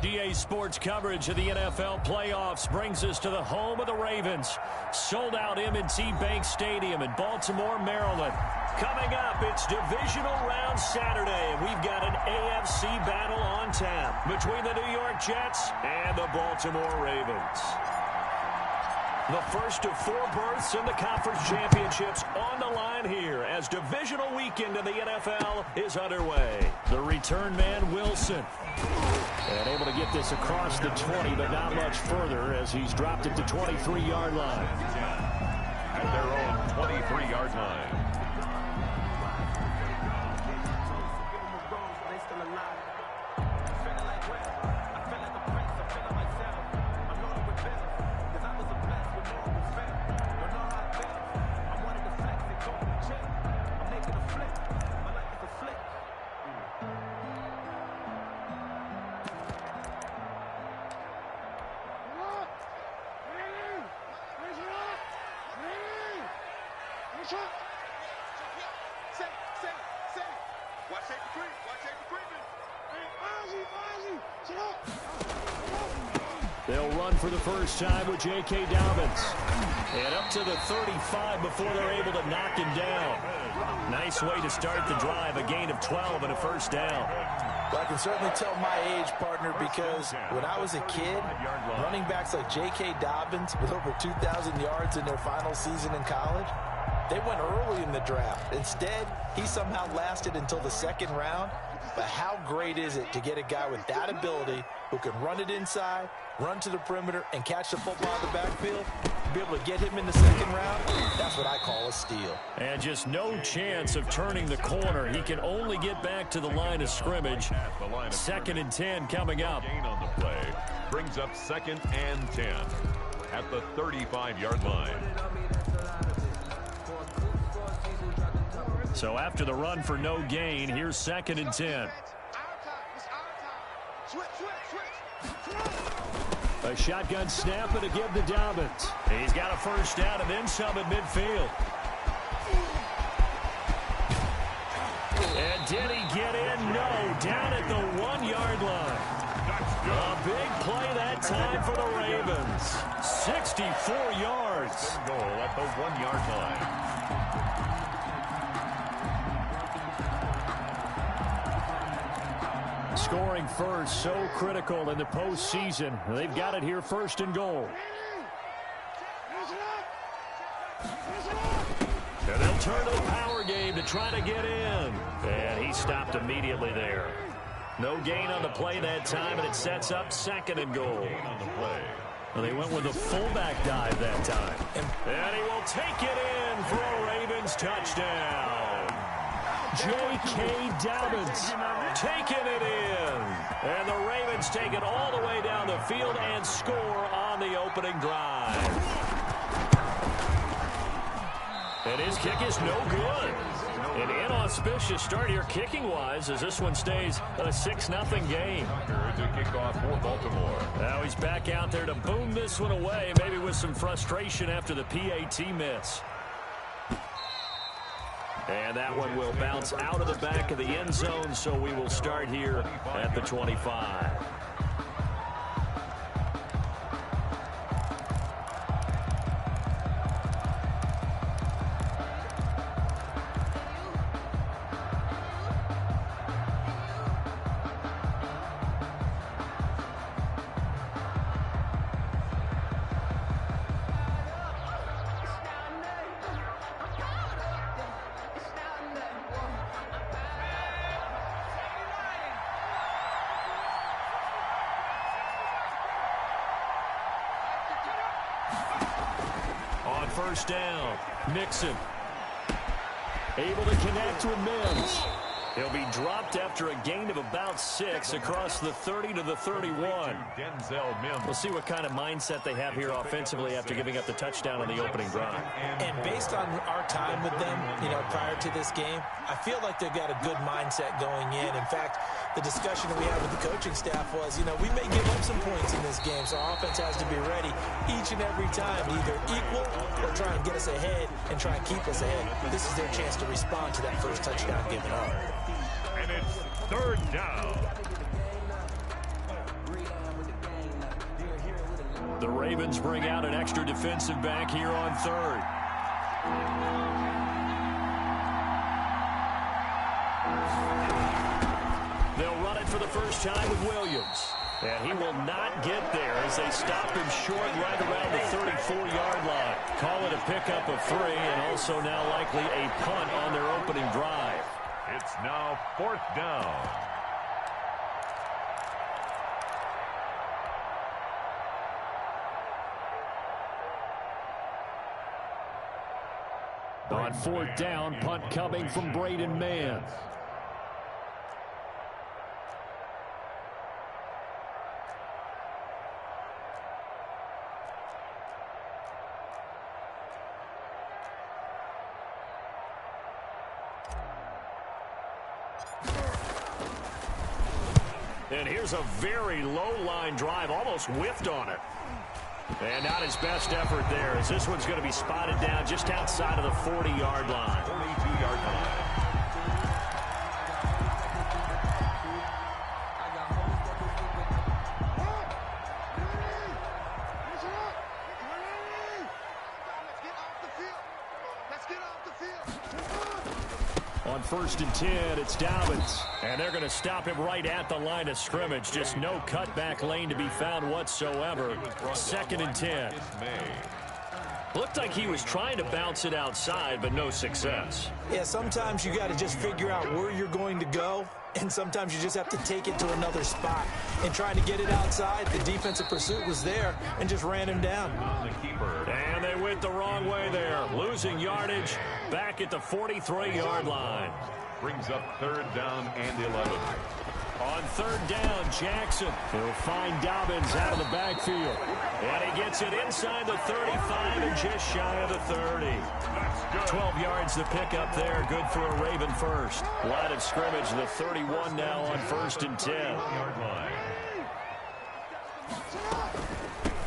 USDA Sports coverage of the NFL playoffs brings us to the home of the Ravens. Sold out M&T Bank Stadium in Baltimore, Maryland. Coming up, it's divisional round Saturday, and we've got an AFC battle on tap between the New York Jets and the Baltimore Ravens. The first of 4 berths in the conference championships on the line here as divisional weekend in the NFL is underway. The return man, Wilson. And able to get this across the 20, but not much further as he's dropped it to 23-yard line. At their own 23-yard line. They'll run for the first time with J.K. Dobbins. And up to the 35 before they're able to knock him down. Nice way to start the drive, a gain of 12 and a first down. Well, I can certainly tell my age, partner, because when I was a kid, running backs like J.K. Dobbins with over 2,000 yards in their final season in college, they went early in the draft. Instead, he somehow lasted until the second round. But how great is it to get a guy with that ability who can run it inside, run to the perimeter, and catch the football in the backfield? To be able to get him in the second round, that's what I call a steal. And just no chance of turning the corner. He can only get back to the line of scrimmage. 2nd and 10 coming up. Gain on the play brings up 2nd and 10 at the 35-yard line. So after the run for no gain, here's 2nd and 10. A shotgun snap and a give to Dobbins. He's got a first down and then some at midfield. And did he get in? No. Down at the 1-yard line. A big play that time for the Ravens. 64 yards. Goal at the 1-yard line. Scoring first, so critical in the postseason. They've got it here, 1st and goal. And they'll turn to the power game to try to get in. And he stopped immediately there. No gain on the play that time, and it sets up 2nd and goal. On the play. Well, they went with a fullback dive that time. And he will take it in for a Ravens touchdown. J.K. Dobbins taking it in. And the Ravens take it all the way down the field and score on the opening drive. And his kick is no good. An inauspicious start here kicking-wise as this one stays a 6-0 game. To kick off for Baltimore. Now he's back out there to boom this one away, maybe with some frustration after the PAT miss. And that one will bounce out of the back of the end zone, so we will start here at the 25. First down, Nixon able to connect with Mims. He'll be dropped after a gain of about 6 across the 30 to the 31. We'll see what kind of mindset they have here offensively after giving up the touchdown on the opening drive. And based on our time with them, prior to this game, I feel like they've got a good mindset going in. In fact, the discussion that we had with the coaching staff was, we may give up some points in this game, so our offense has to be ready each and every time to either equal or try and get us ahead and try and keep us ahead. This is their chance to respond to that first touchdown given up. And it's 3rd down. The Ravens bring out an extra defensive back here on third. They'll run it for the first time with Williams. And he will not get there as they stop him short right around the 34-yard line. Call it a pickup of 3 and also now likely a punt on their opening drive. It's now 4th down. On 4th down, punt coming from Braden Mann. And here's a very low-line drive, almost whiffed on it. And not his best effort there, as this one's going to be spotted down just outside of the 40-yard line. 42-yard line. On 1st and 10, it's Dobbins. And they're going to stop him right at the line of scrimmage. Just no cutback lane to be found whatsoever. 2nd and 10. Looked like he was trying to bounce it outside, but no success. Yeah, sometimes you got to just figure out where you're going to go, and sometimes you just have to take it to another spot. And trying to get it outside, the defensive pursuit was there and just ran him down. And they went the wrong way there, losing yardage back at the 43-yard line. Brings up 3rd down and 11. On 3rd down, Jackson. He'll find Dobbins out of the backfield. And he gets it inside the 35 and just shy of the 30. 12 yards to pick up there. Good for a Raven first. Line of scrimmage, the 31 now on 1st and 10.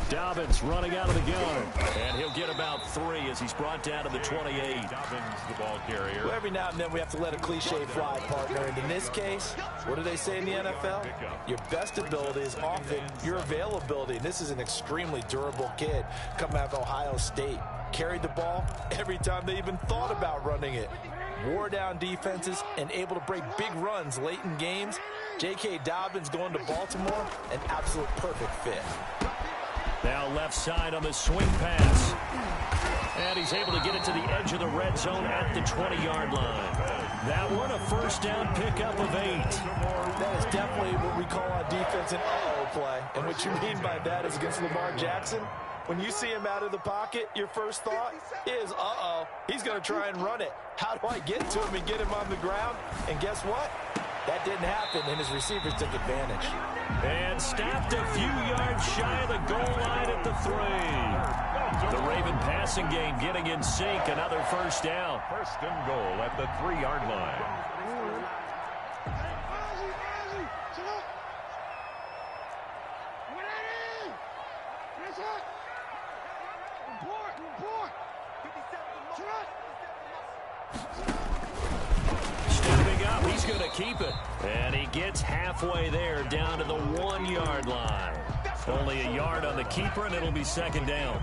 Dobbins running out of the gun. And he'll get about 3 as he's brought down to the 28. Dobbins, the ball carrier. Well, every now and then we have to let a cliche fly, partner. And in this case, what do they say in the NFL? Your best ability is often your availability. And this is an extremely durable kid coming out of Ohio State. Carried the ball every time they even thought about running it. Wore down defenses and able to break big runs late in games. J.K. Dobbins going to Baltimore, an absolute perfect fit. Now left side on the swing pass. And he's able to get it to the edge of the red zone at the 20-yard line. That one a 1st down pickup of 8. That is definitely what we call on defense an uh-oh play. And what you mean by that is against Lamar Jackson, when you see him out of the pocket, your first thought is, uh-oh, he's going to try and run it. How do I get to him and get him on the ground? And guess what? That didn't happen, and his receivers took advantage. And stopped a few yards shy of the goal line at the 3. The Raven passing game getting in sync. Another 1st down. 1st and goal at the 3-yard line. Stepping up, he's going to keep it. And he gets halfway there down to the 1-yard line. Only a yard on the keeper, and it'll be 2nd down.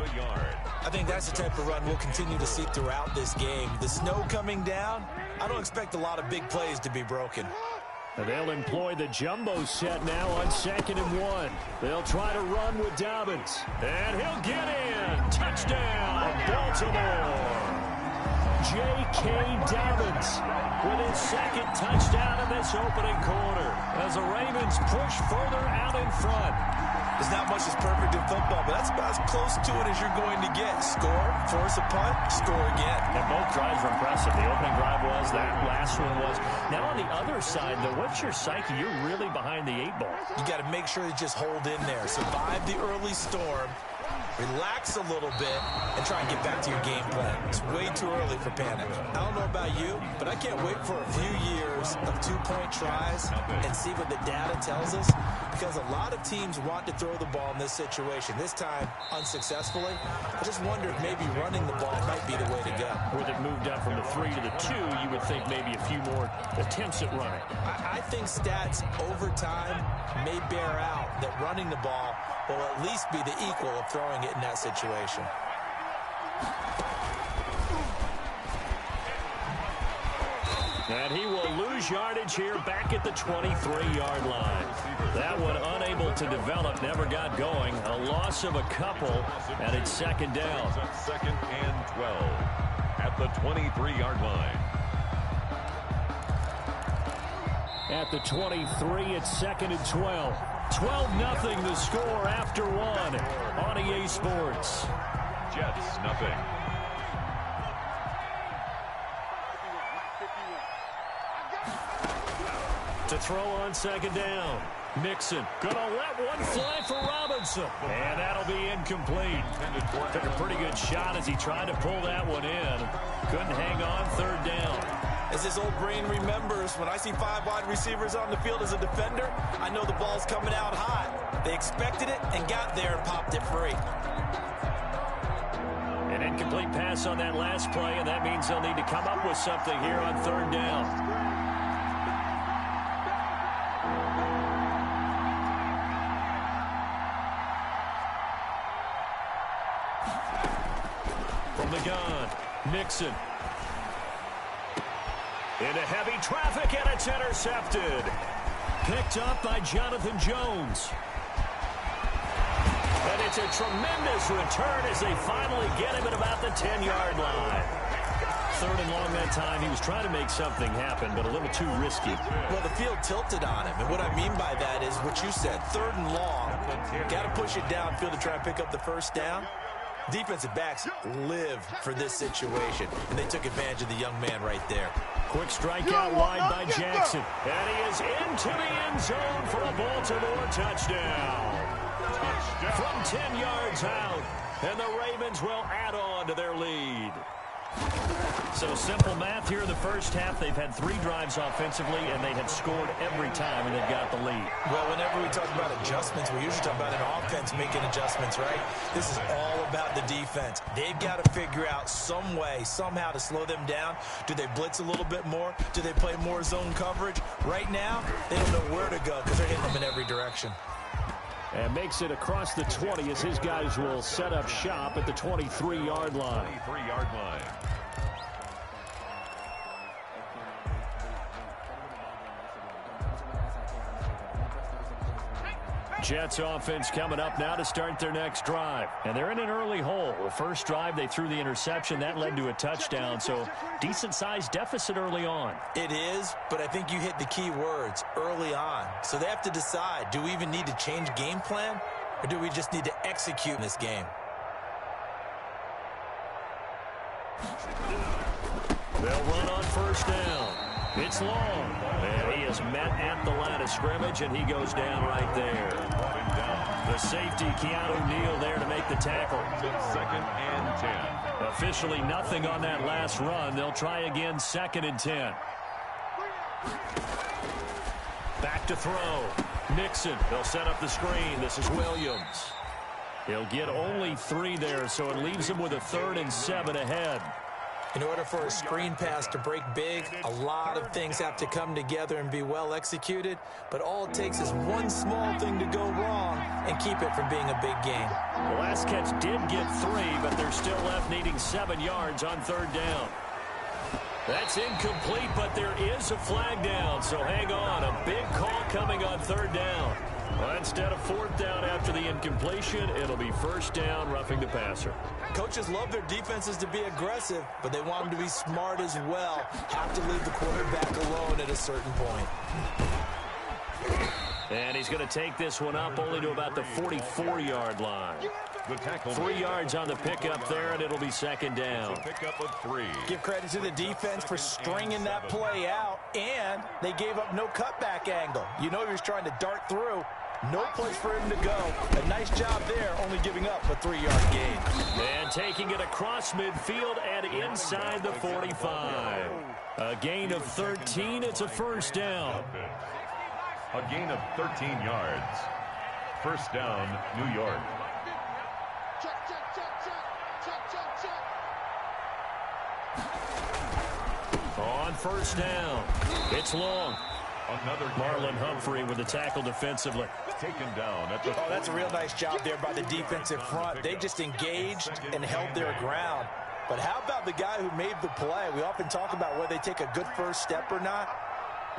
I think that's the type of run we'll continue to see throughout this game. The snow coming down, I don't expect a lot of big plays to be broken. They'll employ the jumbo set now on 2nd and 1. They'll try to run with Dobbins. And he'll get in. Touchdown, Baltimore. J.K. Dobbins with his 2nd touchdown in this opening quarter as the Ravens push further out in front. There's not much that's perfect in football, but that's about as close to it as you're going to get. Score, force a punt, score again. And both drives were impressive. The opening drive was, that last one was. Now on the other side, though, what's your psyche? You're really behind the 8 ball. You got to make sure you just hold in there. Survive the early storm. Relax a little bit and try and get back to your game plan. It's way too early for panic. I don't know about you, but I can't wait for a few years of 2-point tries and see what the data tells us, because a lot of teams want to throw the ball in this situation. This time, unsuccessfully. I just wonder if maybe running the ball might be the way to go. With it moved up from the 3 to the 2, you would think maybe a few more attempts at running. I think stats over time may bear out that running the ball will at least be the equal of throwing it in that situation. And he will lose yardage here back at the 23-yard line. That one unable to develop, never got going. A loss of a couple, and it's second down. Second and 12 at the 23-yard line. At the 23, it's second and 12. 12-0 the score after one on EA Sports. Jets, nothing. To throw on second down. Mixon gonna let one fly for Robinson. And that'll be incomplete. Took a pretty good shot as he tried to pull that one in. Couldn't hang on, third down. As his old brain remembers, when I see 5 wide receivers on the field as a defender, I know the ball's coming out hot. They expected it and got there and popped it free. An incomplete pass on that last play, and that means they'll need to come up with something here on third down. From the gun, Mixon. Into heavy traffic, and it's intercepted. Picked up by Jonathan Jones. And it's a tremendous return as they finally get him at about the 10-yard line. Third and long that time. He was trying to make something happen, but a little too risky. Well, the field tilted on him, and what I mean by that is what you said. Third and long, got to push it downfield to try and pick up the first down. Defensive backs live for this situation, and they took advantage of the young man right there. Quick strikeout wide by Jackson. And he is into the end zone for a Baltimore touchdown. From 10 yards out, and the Ravens will add on to their lead. So simple math here in the first half. They've had 3 drives offensively, and they have scored every time, and they've got the lead. Well, whenever we talk about adjustments, we usually talk about an offense making adjustments, right? This is all about the defense. They've got to figure out some way, somehow to slow them down. Do they blitz a little bit more? Do they play more zone coverage? Right now, they don't know where to go because they're hitting them in every direction. And makes it across the 20 as his guys will set up shop at the 23-yard line. 23-yard line. Jets offense coming up now to start their next drive. And they're in an early hole. The first drive, they threw the interception. That led to a touchdown, so decent-sized deficit early on. It is, but I think you hit the key words, early on. So they have to decide, do we even need to change game plan, or do we just need to execute in this game? They'll run on first down. It's long. And he is met at the line of scrimmage, and he goes down right there. The safety, Keanu Neal, there to make the tackle. Second and 10. Officially nothing on that last run. They'll try again, second and 10. Back to throw. Mixon. They'll set up the screen. This is Williams. He'll get only 3 there, so it leaves him with a 3rd and 7 ahead. In order for a screen pass to break big, a lot of things have to come together and be well executed, but all it takes is one small thing to go wrong and keep it from being a big game. The last catch did get 3, but they're still left needing 7 yards on third down. That's incomplete, but there is a flag down, so hang on. A big call coming on third down. Well, instead of fourth down after the incompletion, it'll be first down, roughing the passer. Coaches love their defenses to be aggressive, but they want them to be smart as well. Have to leave the quarterback alone at a certain point. And he's going to take this one up only to about the 44-yard line. The tackle 3 yards on the pickup there, and it'll be second down. Pickup of 3. Give credit to the defense for stringing that play out, and they gave up no cutback angle. You know he was trying to dart through. No place for him to go. A nice job there, only giving up a 3-yard gain. And taking it across midfield and inside the 45. A gain of 13. It's a first down. A gain of 13 yards. First down, New York. On first down, it's long. Marlon Humphrey with the tackle defensively. Taken down at the Oh, that's a real nice job there by the defensive front. They just engaged and held their ground. But how about the guy who made the play? We often talk about whether they take a good first step or not.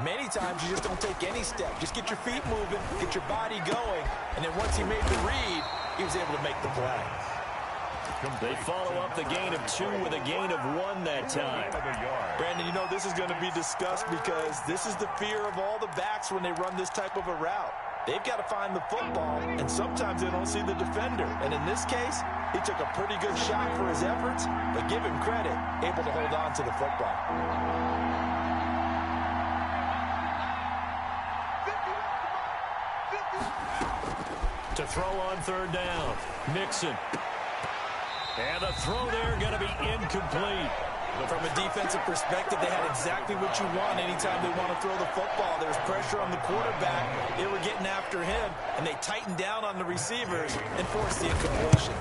Many times you just don't take any step. Just get your feet moving, get your body going, and then once he made the read, he was able to make the play. They follow up the gain of 2 with a gain of 1 that time. Brandon, you know this is going to be discussed because this is the fear of all the backs when they run this type of a route. They've got to find the football, and sometimes they don't see the defender. And in this case, he took a pretty good shot for his efforts, but give him credit, able to hold on to the football. To throw on 3rd down, Mixon. And the throw there going to be incomplete. From a defensive perspective, they had exactly what you want anytime they want to throw the football. There's pressure on the quarterback. They were getting after him, and they tightened down on the receivers and forced the incompletion.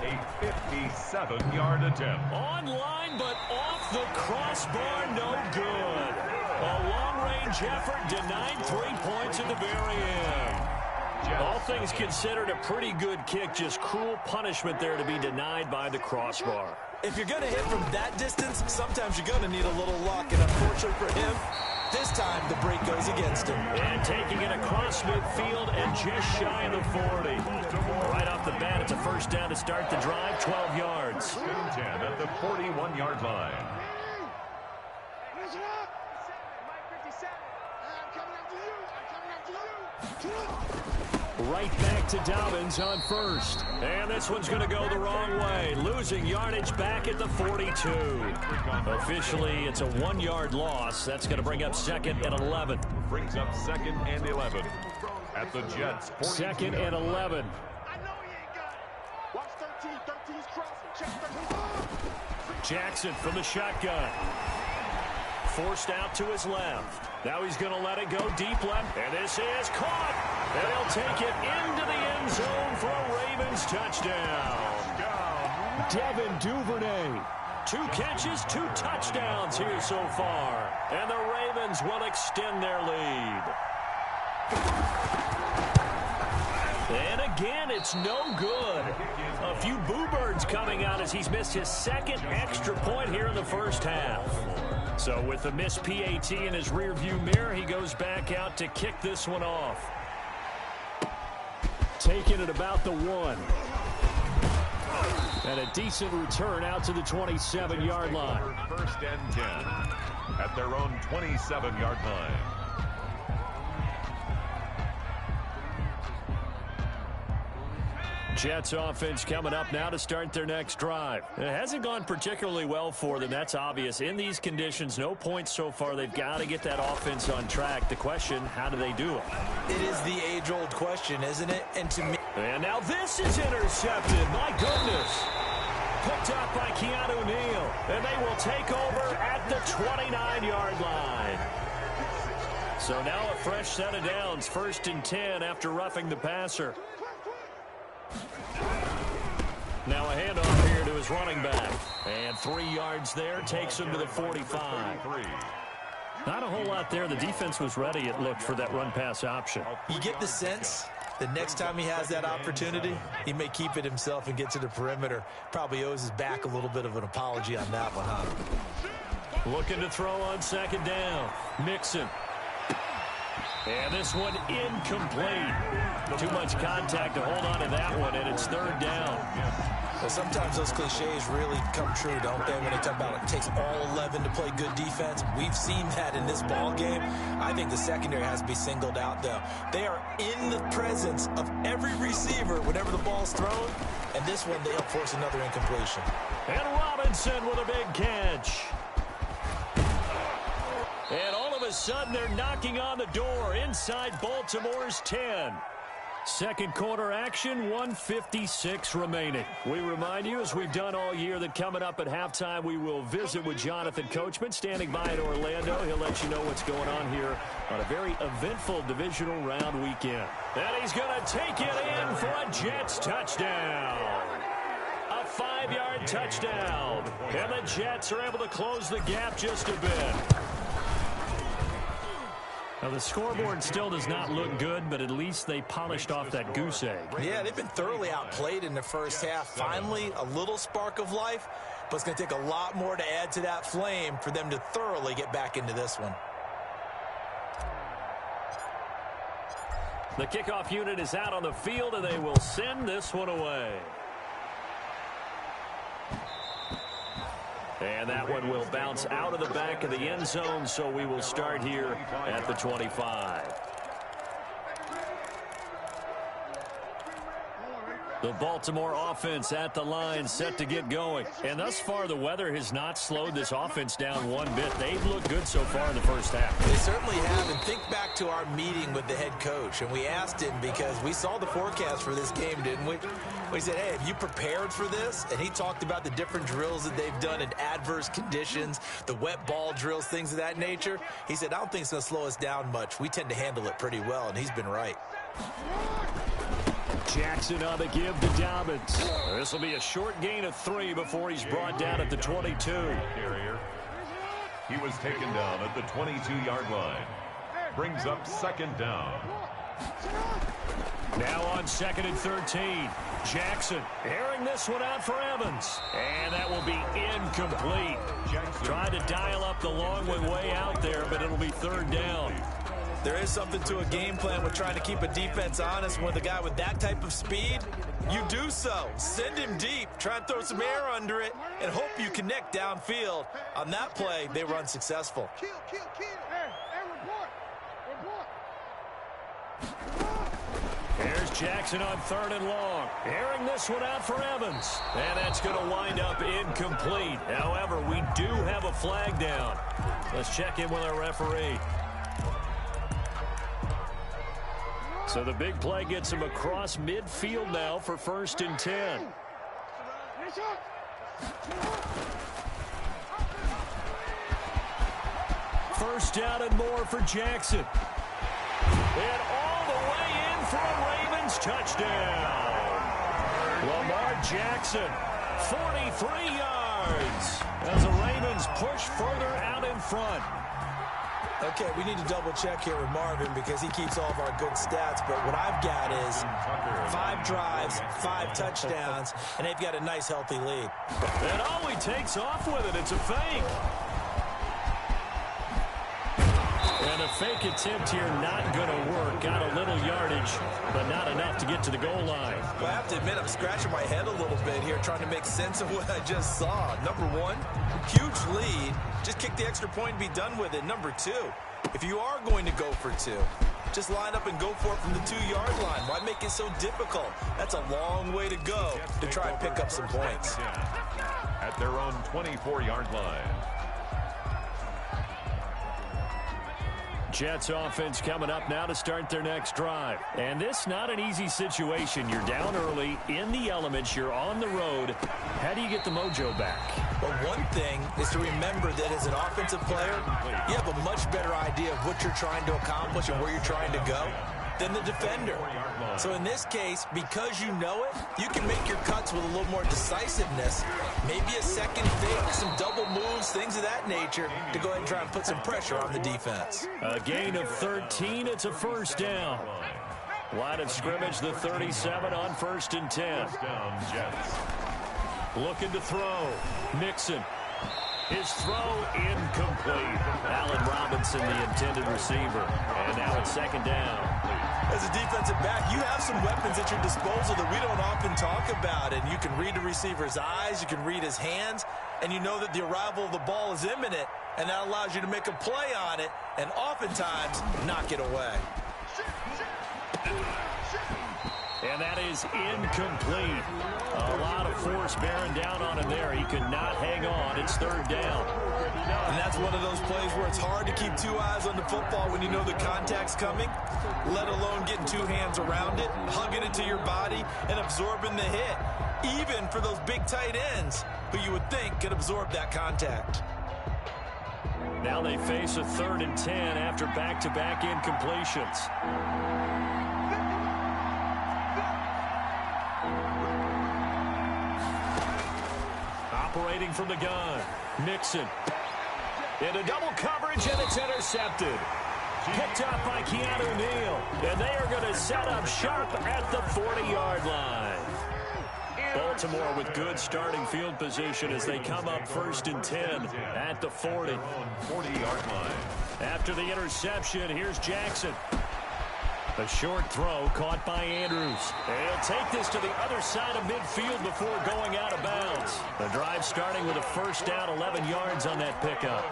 A 57-yard attempt. Online, but off the crossbar, no good. A long-range effort denied 3 points at the very end. All things considered, a pretty good kick, just cruel punishment there to be denied by the crossbar. If you're going to hit from that distance, sometimes you're going to need a little luck, and unfortunately for him, this time the break goes against him. And taking it across midfield and just shy of the 40. Right off the bat, it's a first down to start the drive, 12 yards. 10 at the 41-yard line. Right back to Dobbins on 1st. And this one's going to go the wrong way. Losing yardage back at the 42. Officially, it's a 1-yard loss. That's going to bring up 2nd and 11. Brings up 2nd and 11 at the Jets. 2nd and 11. Jackson from the shotgun. Forced out to his left. Now he's going to let it go deep left. And this is caught. And he'll take it into the end zone for a Ravens touchdown. Devin Duvernay. 2 catches, 2 touchdowns here so far. And the Ravens will extend their lead. And again, it's no good. A few boo birds coming out as he's missed his 2nd extra point here in the first half. So with the missed PAT in his rearview mirror, he goes back out to kick this one off. Taking it about the 1. And a decent return out to the 27-yard line. 1st and 10 at their own 27-yard line. Jets offense coming up now to start their next drive. It hasn't gone particularly well for them. That's obvious. In these conditions, no points so far. They've got to get that offense on track. The question, how do they do it? It is the age-old question, isn't it? And to me... And now this is intercepted. My goodness. Picked up by Keanu Neal. And they will take over at the 29-yard line. So now a fresh set of downs. 1st and 10 after roughing the passer. Now a handoff here to his running back. And 3 yards there takes him to the 45. Not a whole lot there. The defense was ready, it looked, for that run-pass option. You get the sense the next time he has that opportunity, he may keep it himself and get to the perimeter. Probably owes his back a little bit of an apology on that one, huh? Looking to throw on 2nd down. Mixon. And this one incomplete. Too much contact to hold on to that one, and it's 3rd down. Well, sometimes those cliches really come true, don't they? When they talk about it takes all 11 to play good defense. We've seen that in this ball game. I think the secondary has to be singled out, though. They are in the presence of every receiver whenever the ball's thrown. And this one, they help force another incompletion. And Robinson with a big catch. And all of a sudden, they're knocking on the door inside Baltimore's 10. Second quarter action, 1:56 remaining. We remind you, as we've done all year, that coming up at halftime, we will visit with Jonathan Coachman, standing by in Orlando. He'll let you know what's going on here on a very eventful divisional round weekend. And he's going to take it in for a Jets touchdown. A 5-yard touchdown. And the Jets are able to close the gap just a bit. Now, the scoreboard still does not look good, but at least they polished off that goose egg. Yeah, they've been thoroughly outplayed in the first half. Finally, a little spark of life, but it's going to take a lot more to add to that flame for them to thoroughly get back into this one. The kickoff unit is out on the field, and they will send this one away. And that one will bounce out of the back of the end zone, so we will start here at the 25. The Baltimore offense at the line, set to get going. And thus far, the weather has not slowed this offense down one bit. They've looked good so far in the first half. They certainly have. And think back to our meeting with the head coach. And we asked him, because we saw the forecast for this game, didn't we? We said, hey, have you prepared for this? And he talked about the different drills that they've done in adverse conditions, the wet ball drills, things of that nature. He said, I don't think it's going to slow us down much. We tend to handle it pretty well, and he's been right. Jackson on the give to Dobbins. This will be a short gain of 3 before he's brought down at the 22. He was taken down at the 22-yard line. Brings up second down. Now on 2nd and 13. Jackson airing this one out for Evans. And that will be incomplete. Tried to dial up the long one way out there, but it'll be 3rd down. There is something to a game plan with trying to keep a defense honest. With a guy with that type of speed, you do so. Send him deep. Try and throw some air under it and hope you connect downfield. On that play, they were unsuccessful. Here's Jackson on 3rd and long. Airing this one out for Evans. And that's going to wind up incomplete. However, we do have a flag down. Let's check in with our referee. So the big play gets him across midfield now for 1st and 10. First down and more for Jackson. And all the way in for a Ravens touchdown. Lamar Jackson, 43 yards. As the Ravens push further out in front. Okay, we need to double check here with Marvin because he keeps all of our good stats. But what I've got is 5 drives, 5 touchdowns, and they've got a nice, healthy lead. And oh, he takes off with it. It's a fake. And a fake attempt here not going to work. Got a little yardage, but not enough to get to the goal line. Well, I have to admit, I'm scratching my head a little bit here trying to make sense of what I just saw. Number 1, huge lead. Just kick the extra point and be done with it. Number 2, if you are going to go for 2, just line up and go for it from the 2-yard line. Why make it so difficult? That's a long way to go to try and pick up some points. At their own 24-yard line. Jets offense coming up now to start their next drive. And this not an easy situation. You're down early, in the elements, you're on the road. How do you get the mojo back? Well, one thing is to remember that as an offensive player, you have a much better idea of what you're trying to accomplish and where you're trying to go than the defender. So in this case, because you know it, you can make your cuts with a little more decisiveness. Maybe a second fake, some double moves, things of that nature to go ahead and try and put some pressure on the defense. A gain of 13. It's a 1st down. Line of scrimmage, the 37 on 1st and 10. Looking to throw. Mixon. His throw incomplete. Allen Robinson, the intended receiver. And now it's 2nd down. As a defensive back, you have some weapons at your disposal that we don't often talk about. And you can read the receiver's eyes, you can read his hands, and you know that the arrival of the ball is imminent, and that allows you to make a play on it and oftentimes knock it away. And that is incomplete. A lot of force bearing down on him there. He could not hang on. It's 3rd down. And that's one of those plays where it's hard to keep 2 eyes on the football when you know the contact's coming, let alone getting 2 hands around it, hugging it to your body, and absorbing the hit, even for those big tight ends who you would think could absorb that contact. Now they face a 3rd and 10 after back-to-back incompletions. Operating from the gun. Mixon. Into double coverage, and it's intercepted. Picked up by Keanu Neal. And they are going to set up shop at the 40-yard line. Baltimore with good starting field position as they come up 1st and 10 at the 40. 40-yard line. After the interception, here's Jackson. A short throw caught by Andrews. And he'll take this to the other side of midfield before going out of bounds. The drive starting with a first down, 11 yards on that pickup.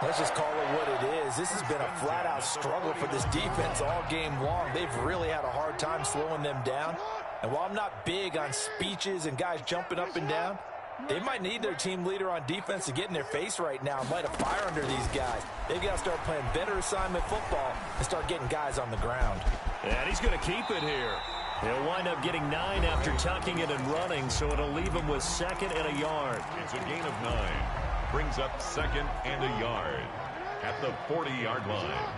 Let's just call it what it is. This has been a flat-out struggle for this defense all game long. They've really had a hard time slowing them down. And while I'm not big on speeches and guys jumping up and down, they might need their team leader on defense to get in their face right now and light a fire under these guys. They've got to start playing better assignment football and start getting guys on the ground. And he's going to keep it here. He'll wind up getting 9 after tucking it and running, so it'll leave him with 2nd and a yard. It's a gain of 9. Brings up 2nd and a yard at the 40-yard line.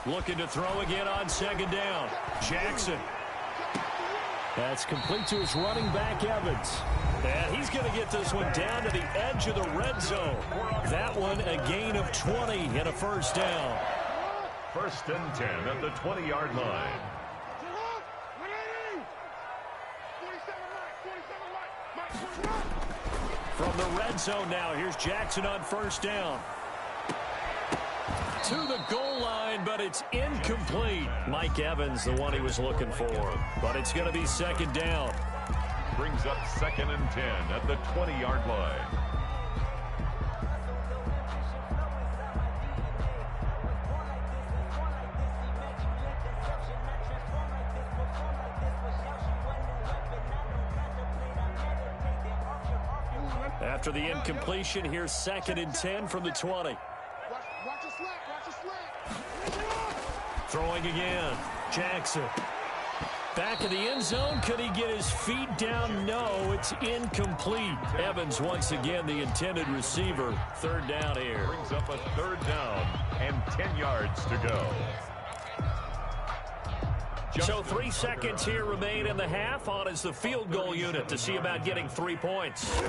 Looking to throw again on 2nd down. Jackson. That's complete to his running back, Evans. And he's going to get this one down to the edge of the red zone. That one a gain of 20 and a first down. 1st and 10 at the 20-yard line. From the red zone now, here's Jackson on 1st down. To the goal line, but it's incomplete. Mike Evans, the one he was looking for. But it's going to be 2nd down. Brings up 2nd and 10 at the 20-yard line. After the incompletion, here's 2nd and 10 from the 20. Throwing again. Jackson. Back of the end zone. Could he get his feet down? No, it's incomplete. Evans once again the intended receiver. 3rd down here. Brings up a 3rd down and 10 yards to go. So 3 seconds here remain in the half. On is the field goal unit to see about getting 3 points.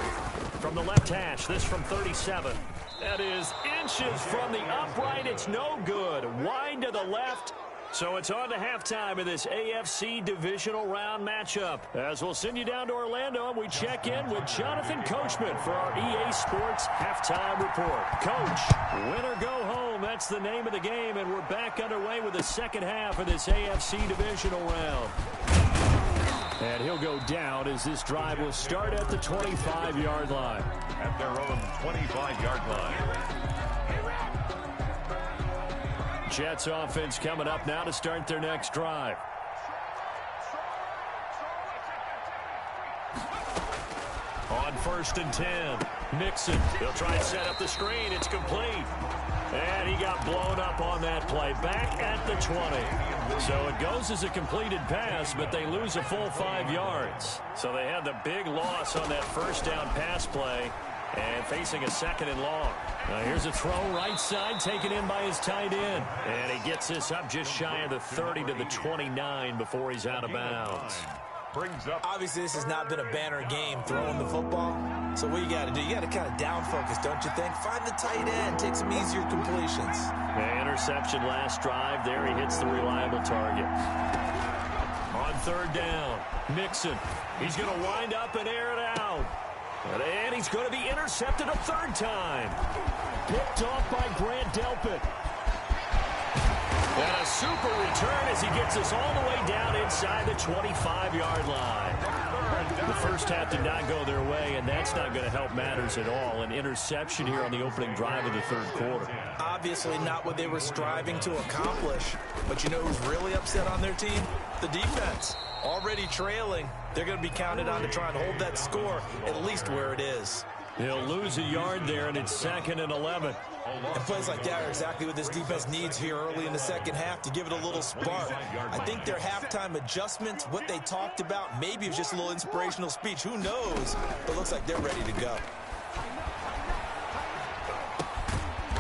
From the left hash, this from 37. That is inches from the upright. It's no good. Wide to the left. So it's on to halftime of this AFC divisional round matchup. As we'll send you down to Orlando, and we check in with Jonathan Coachman for our EA Sports halftime report. Coach, win or go home. That's the name of the game, and we're back underway with the second half of this AFC divisional round. And he'll go down as this drive will start at the 25-yard line. At their own 25-yard line. Jets offense coming up now to start their next drive. On 1st and 10, Mixon. They'll try and set up the screen. It's complete. And he got blown up on that play. Back at the 20. So it goes as a completed pass, but they lose a full 5 yards. So they had the big loss on that first down pass play. And facing a 2nd and long. Now here's a throw right side taken in by his tight end. And he gets this up just shy of the 30 to the 29 before he's out of bounds. Brings up. Obviously, this has not been a banner game throwing the football. So what you got to do, you got to kind of down focus, don't you think? Find the tight end, take some easier completions. Interception last drive. There he hits the reliable target. On 3rd down, Mixon. He's going to wind up and air it out. And he's going to be intercepted a 3rd time. Picked off by Grant Delpit. And a super return as he gets us all the way down inside the 25-yard line. The first half did not go their way, and that's not going to help matters at all. An interception here on the opening drive of the 3rd quarter. Obviously not what they were striving to accomplish. But you know who's really upset on their team? The defense. Already trailing. They're going to be counted on to try and hold that score at least where it is. He'll lose a yard there, and it's 2nd and 11. And plays like that are exactly what this defense needs here early in the second half to give it a little spark. I think their halftime adjustment, what they talked about, maybe it was just a little inspirational speech. Who knows? But it looks like they're ready to go.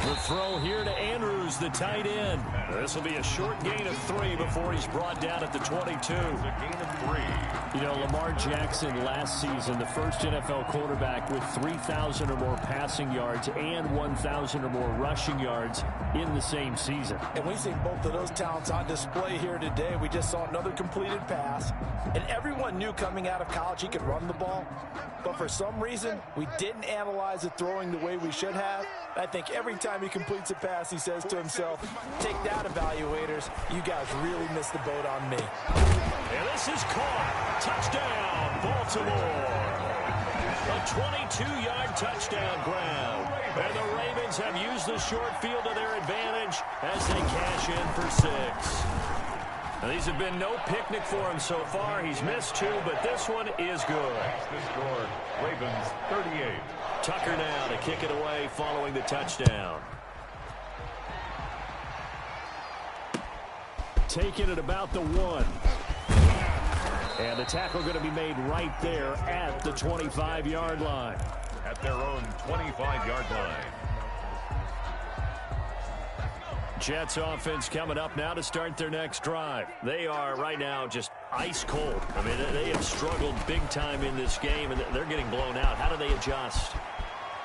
The throw here to Andrews, the tight end. This will be a short gain of 3 before he's brought down at the 22. It's a gain of 3. You know, Lamar Jackson last season, the first NFL quarterback with 3,000 or more passing yards and 1,000 or more rushing yards in the same season. And we've seen both of those talents on display here today. We just saw another completed pass. And everyone knew coming out of college he could run the ball. But for some reason, we didn't analyze it throwing the way we should have. I think every time he completes a pass, he says to himself, take that, evaluators. You guys really missed the boat on me. And this is caught. Touchdown, Baltimore. A 22-yard touchdown grab. And the Ravens have used the short field to their advantage as they cash in for 6. Now, these have been no picnic for him so far. He's missed 2, but this one is good. The score, Ravens 38. Tucker now to kick it away following the touchdown. Taking it about the 1. And the tackle going to be made right there at the 25-yard line. At their own 25-yard line. Jets offense coming up now to start their next drive. They are right now just ice cold. I mean, they have struggled big time in this game, and they're getting blown out. How do they adjust?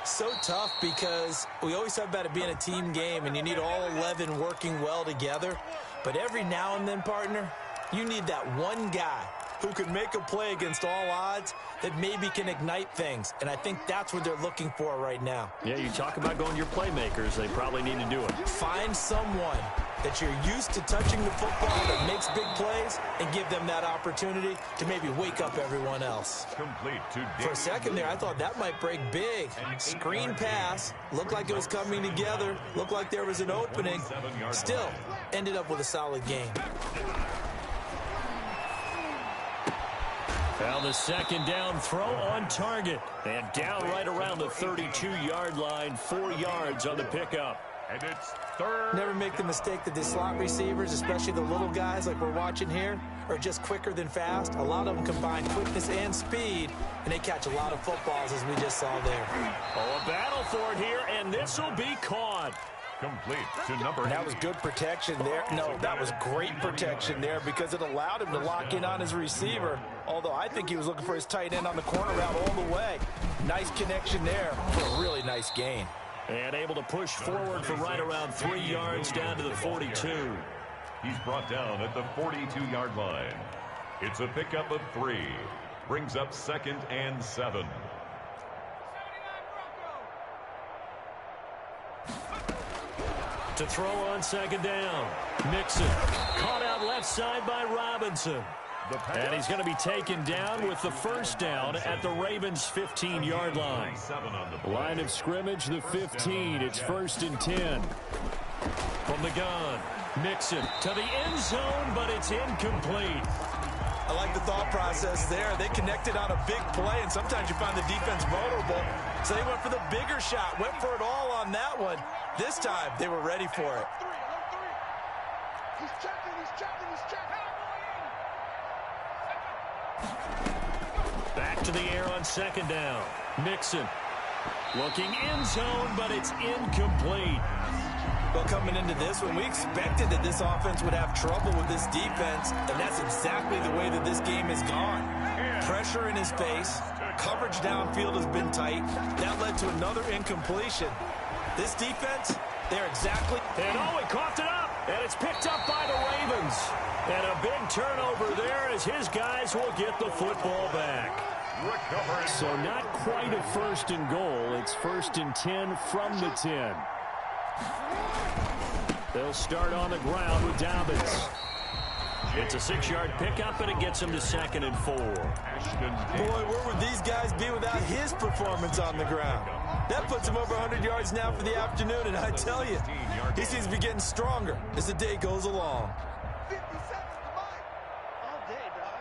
So tough because we always talk about it being a team game, and you need all 11 working well together. But every now and then, partner, you need that one guy who can make a play against all odds that maybe can ignite things. And I think that's what they're looking for right now. Yeah, you talk about going to your playmakers. They probably need to do it. Find someone that you're used to touching the football that makes big plays and give them that opportunity to maybe wake up everyone else. Complete to For a second there, I thought that might break big. Screen pass. Looked like it was coming together. Looked like there was an opening. Still, ended up with a solid game. Well, the second down throw on target. And down right around the 32-yard line, 4 yards on the pickup. And it's third. Never make the mistake that the slot receivers, especially the little guys like we're watching here, are just quicker than fast. A lot of them combine quickness and speed, and they catch a lot of footballs as we just saw there. Oh, a battle for it here, and this will be caught. Complete to number 8. That was good protection there. No, that was great protection there because it allowed him to lock in on his receiver. Although I think he was looking for his tight end on the corner route all the way. Nice connection there for a really nice gain. And able to push forward for right around 3 yards down to the 42. He's brought down at the 42-yard line. It's a pickup of 3. Brings up 2nd and 7. To throw on second down. Mixon caught out left side by Robinson. And he's going to be taken down with the first down at the Ravens' 15-yard line. Line of scrimmage, the 15. It's 1st and 10. From the gun, Mixon to the end zone, but it's incomplete. I like the thought process there. They connected on a big play, and sometimes you find the defense vulnerable. So they went for the bigger shot, went for it all on that one. This time, they were ready for it. He's checking, he's checking, he's checking. Back to the air on second down. Mixon looking end zone, but it's incomplete. Well, coming into this one, we expected that this offense would have trouble with this defense, and that's exactly the way that this game has gone. Pressure in his face, coverage downfield has been tight. That led to another incompletion. This defense, they're exactly... And he coughed it up, and it's picked up by the Ravens. And a big turnover there as his guys will get the football back. So not quite a 1st and goal. It's 1st and 10 from the 10. They'll start on the ground with Dobbins. It's a 6-yard pickup, and it gets him to 2nd and 4. Boy, where would these guys be without his performance on the ground? That puts him over 100 yards now for the afternoon, and I tell you, he seems to be getting stronger as the day goes along. 50 seconds to life. All day, dog.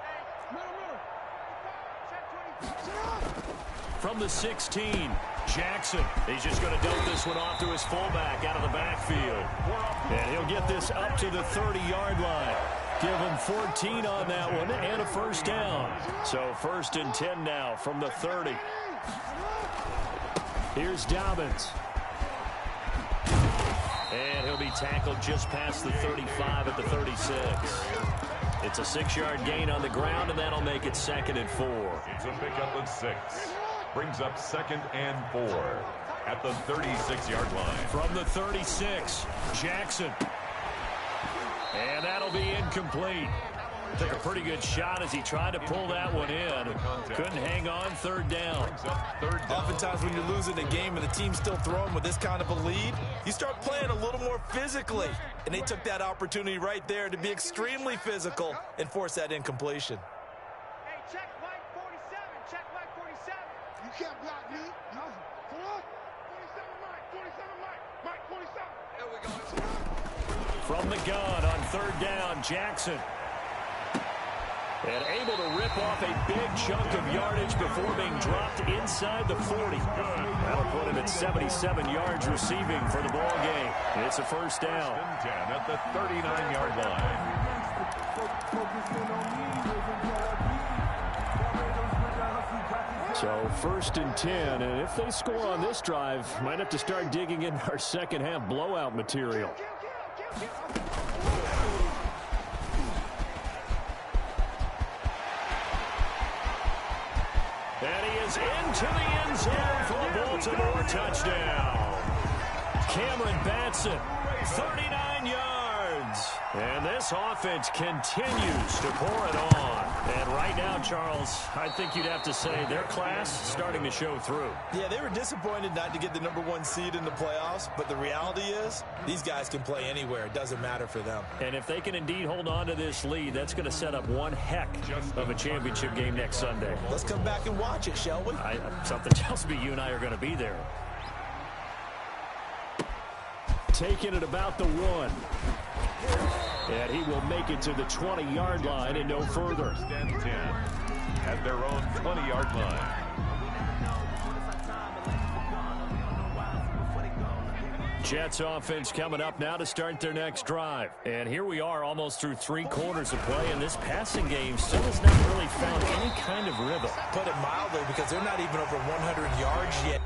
Hey, middle. Check 20. From the 16, Jackson. He's just going to dump this one off to his fullback out of the backfield. And he'll get this up to the 30-yard line. Give him 14 on that one and a 1st down. So 1st and 10 now from the 30. Here's Dobbins. And he'll be tackled just past the 35 at the 36. It's a 6-yard gain on the ground, and that'll make it 2nd and 4. It's a pickup of 6. Brings up 2nd and 4 at the 36-yard line. From the 36, Jackson. And that'll be incomplete. Took a pretty good shot as he tried to pull that one in. Couldn't hang on. 3rd down. Oftentimes when you're losing a game and the team's still throwing with this kind of a lead, you start playing a little more physically. And they took that opportunity right there to be extremely physical and force that incompletion. Hey, check Mike 47. Check Mike 47. You can't block me. No. For what? 47 Mike. 47 Mike. Mike 47. There we go. From the gun on 3rd down, Jackson. And able to rip off a big chunk of yardage before being dropped inside the 40. That'll put him at 77 yards receiving for the ball game. It's a 1st down. 10 at the 39-yard line. So 1st and 10, and if they score on this drive, might have to start digging in our second half blowout material. And he is into the end zone for a Baltimore touchdown. Cameron Batson, 39 yards. And this offense continues to pour it on. And right now, Charles, I think you'd have to say their class starting to show through. Yeah, they were disappointed not to get the #1 seed in the playoffs, but the reality is these guys can play anywhere. It doesn't matter for them. And if they can indeed hold on to this lead, that's going to set up one heck of a championship game next Sunday. Let's come back and watch it, shall we? Something tells me you and I are going to be there. Taking it about the 1. And he will make it to the 20-yard line and no further. 1st and 10 at their own 20-yard line. Jets offense coming up now to start their next drive. And here we are almost through 3 quarters of play, and this passing game still has not really found any kind of rhythm. Put it mildly, because they're not even over 100 yards yet.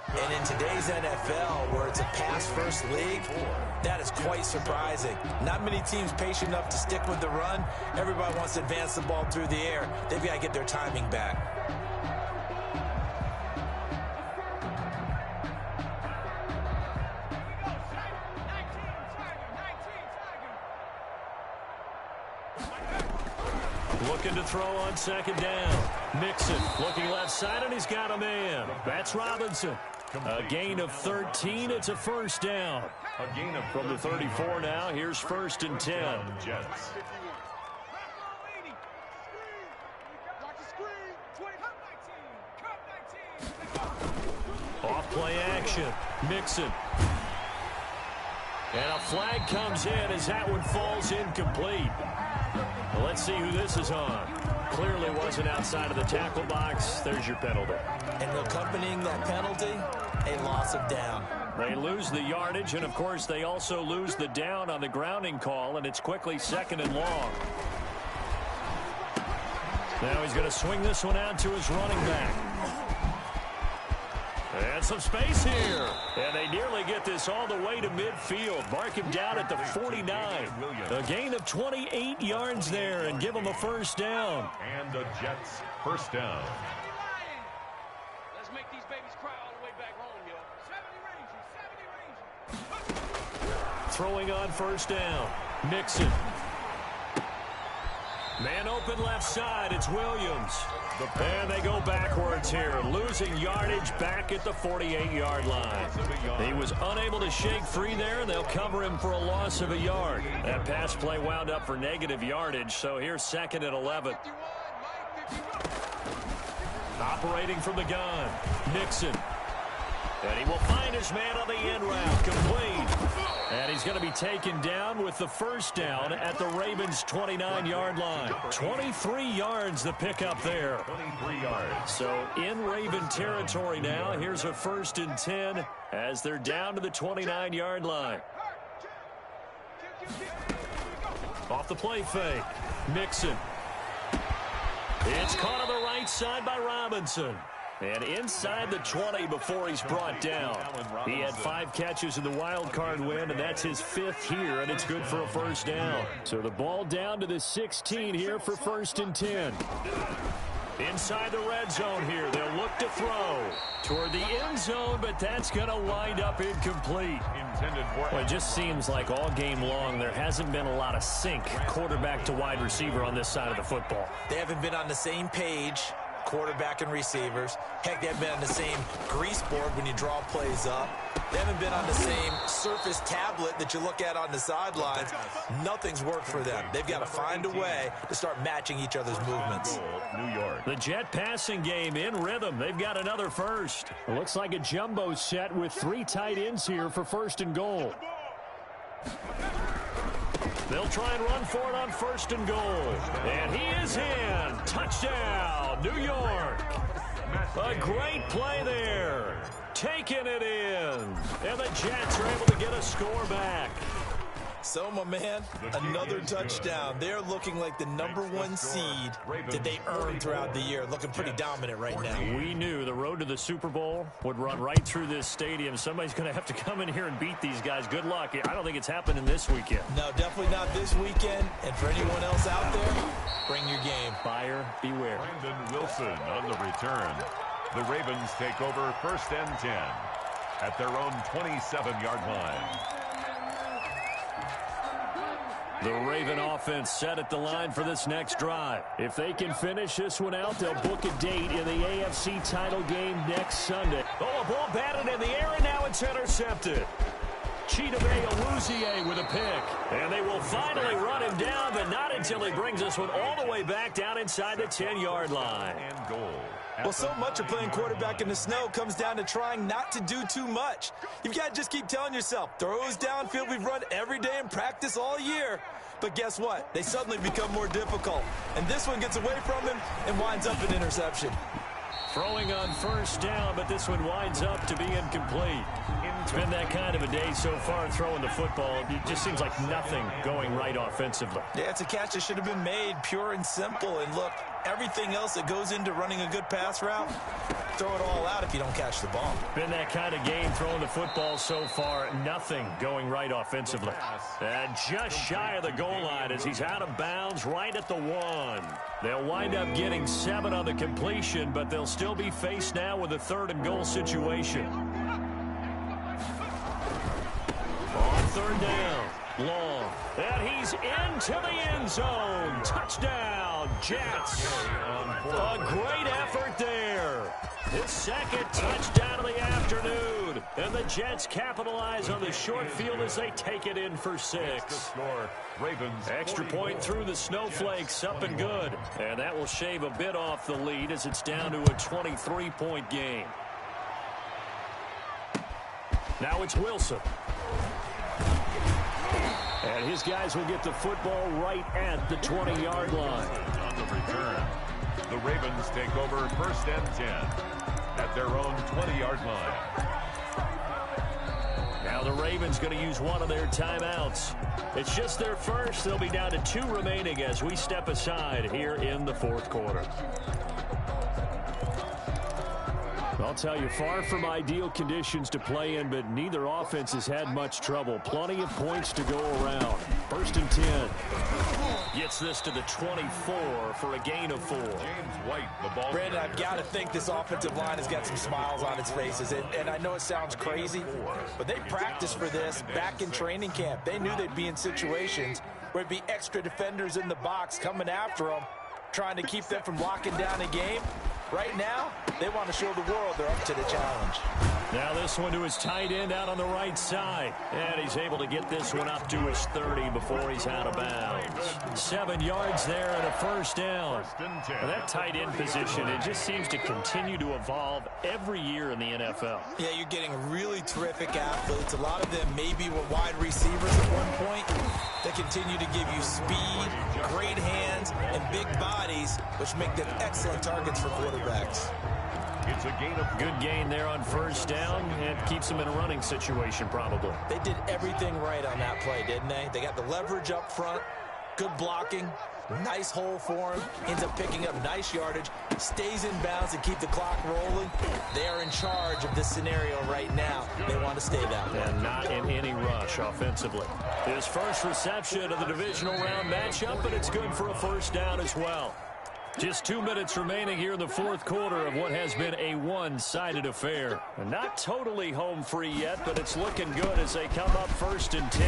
And in today's NFL, where it's a pass-first league, that is quite surprising. Not many teams patient enough to stick with the run. Everybody wants to advance the ball through the air. They've got to get their timing back. Looking to throw on 2nd down. Mixon looking left side, and he's got a man. That's Robinson. A gain of 13. It's a 1st down. A gain of From the 34 now, here's 1st and 10. Jets. Off play action. Mixon. And a flag comes in as that one falls incomplete. Well, let's see who this is on. Clearly wasn't outside of the tackle box. There's your penalty. And accompanying that penalty, a loss of down. They lose the yardage, and, of course, they also lose the down on the grounding call, and it's quickly 2nd and long. Now he's going to swing this one out to his running back. And some space here. And they nearly get this all the way to midfield. Mark him down at the 49. A gain of 28 yards there and give him a 1st down. And the Jets 1st down. Let's make these babies cry all the way back home, yo. 70 Rangers. Throwing on 1st down. Mixon. Man open left side. It's Williams. And they go backwards here, losing yardage back at the 48-yard line. He was unable to shake free there, and they'll cover him for a loss of a yard. That pass play wound up for negative yardage, so here's 2nd and 11. Operating from the gun, Nixon. And he will find his man on the end route, complete. And he's going to be taken down with the first down at the Ravens' 29-yard line. 23 yards the pickup there. 23 yards. So in Raven territory now. Here's a 1st and 10 as they're down to the 29-yard line. Off the play fake, Nixon. It's caught on the right side by Robinson. And inside the 20 before he's brought down. He had 5 catches in the wild card win, and that's his 5th here, and it's good for a first down. So the ball down to the 16 here for 1st and 10. Inside the red zone here, they'll look to throw toward the end zone, but that's going to wind up incomplete. Well, it just seems like all game long there hasn't been a lot of sync quarterback to wide receiver on this side of the football. They haven't been on the same page, quarterback and receivers. Heck, they haven't been on the same grease board when you draw plays up. They haven't been on the same surface tablet that you look at on the sidelines. Nothing's worked for them. They've got to find a way to start matching each other's movements. New York. The Jet passing game in rhythm. They've got another first. It looks like a jumbo set with 3 tight ends here for 1st and goal. They'll try and run for it on 1st and goal. And he is in. Touchdown, New York. A great play there. Taking it in. And the Jets are able to get a score back. So, my man, another touchdown. They're looking like the #1 seed that they earned throughout the year. Looking pretty dominant right now. We knew the road to the Super Bowl would run right through this stadium. Somebody's going to have to come in here and beat these guys. Good luck. I don't think it's happening this weekend. No, definitely not this weekend. And for anyone else out there, bring your game. Buyer beware. Brandon Wilson on the return. The Ravens take over 1st and 10 at their own 27-yard line. The Raven offense set at the line for this next drive. If they can finish this one out, they'll book a date in the AFC title game next Sunday. Oh, a ball batted in the air, and now it's intercepted. Chidobe Awuzie with a pick. And they will finally run him down, but not until he brings this one all the way back down inside the 10-yard line. And goal. Well, so much of playing quarterback in the snow comes down to trying not to do too much. You've got to just keep telling yourself, throws downfield we've run every day in practice all year. But guess what? They suddenly become more difficult. And this one gets away from him and winds up an interception. Throwing on 1st down, but this one winds up to be incomplete. It's been that kind of a day so far throwing the football. It just seems like nothing going right offensively. Yeah, it's a catch that should have been made, pure and simple. And look, everything else that goes into running a good pass route, throw it all out if you don't catch the ball. Been that kind of game throwing the football so far. Nothing going right offensively. And just shy of the goal line as he's out of bounds right at the 1. They'll wind up getting 7 on the completion, but they'll still be faced now with a 3rd and goal situation. On 3rd down, long. And he's into the end zone. Touchdown, Jets. A great effort there. His 2nd touchdown of the afternoon. And the Jets capitalize on the short field as they take it in for 6. Extra point through the snowflakes, up and good. And that will shave a bit off the lead as it's down to a 23-point game. Now it's Wilson. And his guys will get the football right at the 20-yard line. On the return, the Ravens take over 1st and 10 at their own 20-yard line. Now the Ravens going to use one of their timeouts. It's just their first. They'll be down to 2 remaining as we step aside here in the 4th quarter. I'll tell you, far from ideal conditions to play in, but neither offense has had much trouble. Plenty of points to go around. 1st and 10. Gets this to the 24 for a gain of 4. James White, the ball. Brandon, I've got to think this offensive line has got some smiles on its faces. And I know it sounds crazy, but they practiced for this back in training camp. They knew they'd be in situations where it'd be extra defenders in the box coming after them, trying to keep them from locking down a game. Right now, they want to show the world they're up to the challenge. Now this one to his tight end out on the right side. And he's able to get this one up to his 30 before he's out of bounds. 7 yards there and a first down. Well, that tight end position, it just seems to continue to evolve every year in the NFL. Yeah, you're getting really terrific athletes. A lot of them maybe were wide receivers at one point. They continue to give you speed, great hands, and big bodies, which make them excellent targets for quarterbacks. It's a gain of good gain there on first down, and keeps them in a running situation probably. They did everything right on that play, didn't they? They got the leverage up front, good blocking, nice hole for him, ends up picking up nice yardage, stays in bounds to keep the clock rolling. They are in charge of this scenario right now. They want to stay that way. And not in any rush offensively. His first reception of the divisional round matchup, and it's good for a first down as well. Just 2 minutes remaining here in the fourth quarter of what has been a one-sided affair. And not totally home free yet, but it's looking good as they come up 1st and 10.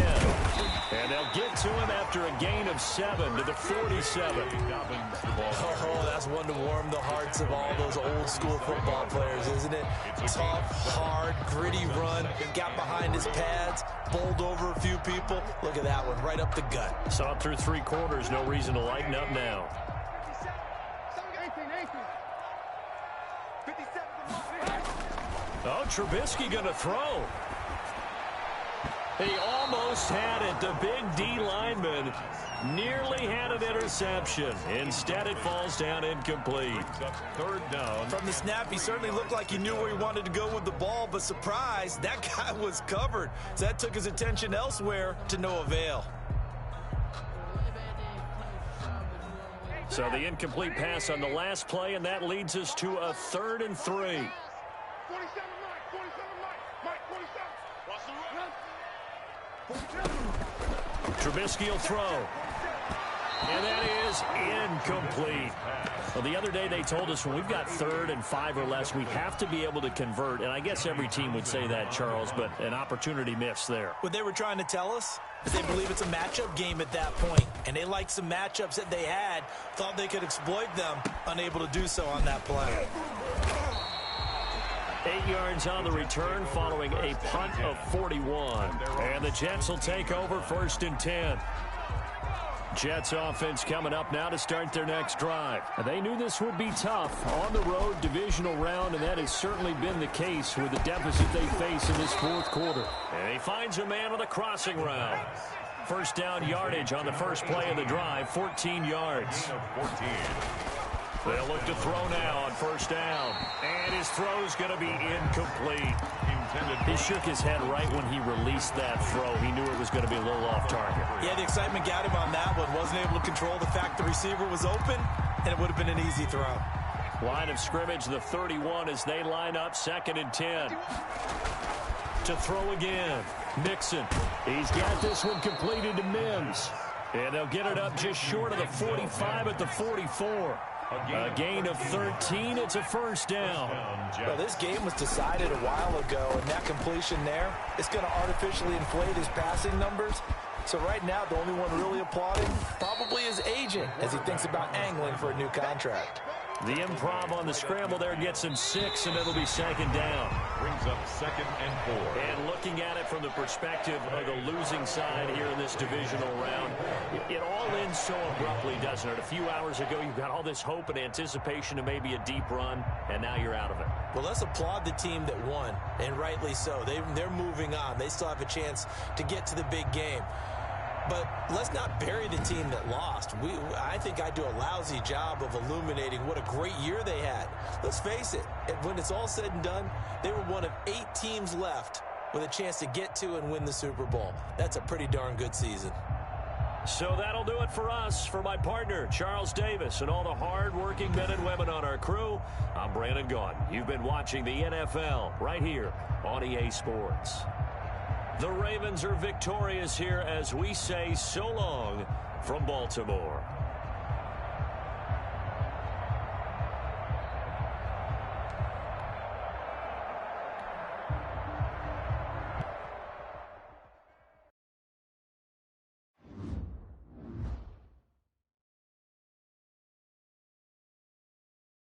And they'll get to him after a gain of 7 to the 47. Oh, that's one to warm the hearts of all those old school football players, isn't it? Tough, hard, gritty run, got behind his pads, bowled over a few people. Look at that one, right up the gut. Saw it through 3 quarters, no reason to lighten up now. Oh, Trubisky going to throw. He almost had it. The big D lineman nearly had an interception. Instead, it falls down incomplete. 3rd down. From the snap, he certainly looked like he knew where he wanted to go with the ball, but surprise, that guy was covered. So that took his attention elsewhere to no avail. So the incomplete pass on the last play, and that leads us to a 3rd and 3. Trubisky will throw. And that is incomplete. Well, the other day they told us when we've got 3rd and 5 or less, we have to be able to convert. And I guess every team would say that, Charles, but an opportunity missed there. What they were trying to tell us is they believe it's a matchup game at that point. And they liked some matchups that they had, thought they could exploit them, unable to do so on that play. 8 yards on the return following a punt of 41. And the Jets will take over 1st and 10. Jets offense coming up now to start their next drive. They knew this would be tough on the road divisional round, and that has certainly been the case with the deficit they face in this 4th quarter. And he finds a man on the crossing route. First down yardage on the first play of the drive, 14 yards. They'll look to throw now on 1st down. And his throw's going to be incomplete. He shook his head right when he released that throw. He knew it was going to be a little off target. Yeah, the excitement got him on that one. Wasn't able to control the fact the receiver was open, and it would have been an easy throw. Line of scrimmage, the 31 as they line up 2nd and 10. To throw again. Mixon. He's got this one completed to Mims. And they'll get it up just short of the 45 at the 44. A gain of 13. It's a first down. Well, this game was decided a while ago, and that completion there is going to artificially inflate his passing numbers. So right now, the only one really applauding probably his agent as he thinks about angling for a new contract. The improv on the scramble there gets him 6, and it'll be 2nd down. Brings up 2nd and 4. And looking at it from the perspective of the losing side here in this divisional round, it all ends so abruptly, doesn't it? A few hours ago, you've got all this hope and anticipation of maybe a deep run, and now you're out of it. Well, let's applaud the team that won, and rightly so. They're moving on. They still have a chance to get to the big game. But let's not bury the team that lost. I think I do a lousy job of illuminating what a great year they had. Let's face it, when it's all said and done, they were one of 8 teams left with a chance to get to and win the Super Bowl. That's a pretty darn good season. So that'll do it for us. For my partner, Charles Davis, and all the hard-working men and women on our crew, I'm Brandon Gaudin. You've been watching the NFL right here on EA Sports. The Ravens are victorious here as we say so long from Baltimore.